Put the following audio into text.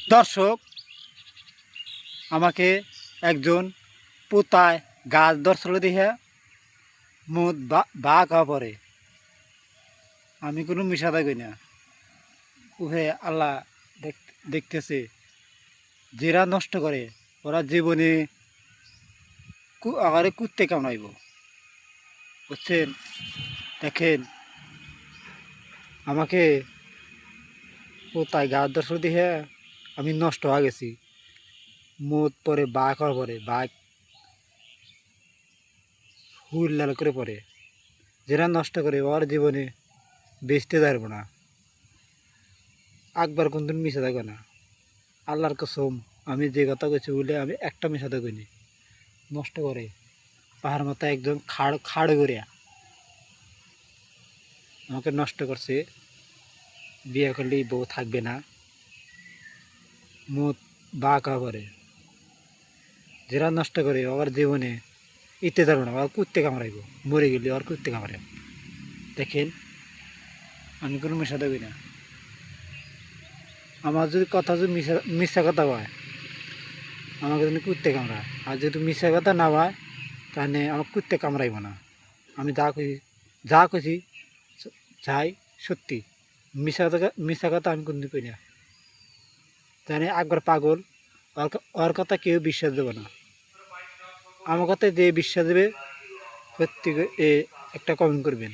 দর্শক, আমাকে একজন পোতায় গাছ ধরছিল দেখে মুদ বা খাওয়া পরে আমি কোনো মিশা থাকি না। উহে আল্লাহ দেখতেছে, যেরা নষ্ট করে ওরা জীবনে আগারে কুত্তে কামড়াইব। বুঝছেন? দেখেন, আমাকে পোতায় গাছ ধরছিল দেখে আমি নষ্ট হয়ে গেছি। মুদ পরে বাঘ হওয়ার পরে বাঘ হুল লাল করে পড়ে। যারা নষ্ট করে ওর জীবনে বেচতে পারবো না, একবার কোনদিন মিশে থাকবে না। আল্লাহর কসম, আমি যে কথা কইছি বলে আমি একটা মিশাতে কইনি। নষ্ট করে পাহাড় মতো একদম খাড় করিয়া আমাকে নষ্ট করছে। বিয়ে করলেই বউ থাকবে না, মুদ বা করে। যারা নষ্ট করে ওর জীবনে ইতে পারবো না, ওর কুত্তে কামড়াইব। মরে গেলে ওর কুত্তে কামড়াইব। দেখেন, আমি কোনো মিশাতে কই না। আমার যদি কথা যদি মিশা কথা হয়, আমাকে যদি কুত্তে কামড়ায়, আর যদি মিশা কথা না হয় তাহলে আমার কুত্তে কামড়াইব না। আমি যা কইছি যাই সত্যি। মিশা কথা আমি কোনদিন কই না। জানি একবার পাগল, ওর কথা কেউ বিশ্বাস দেবে না। আমার কথা যে বিশ্বাস দেবে সত্যি একটা কমেন্ট করবেন।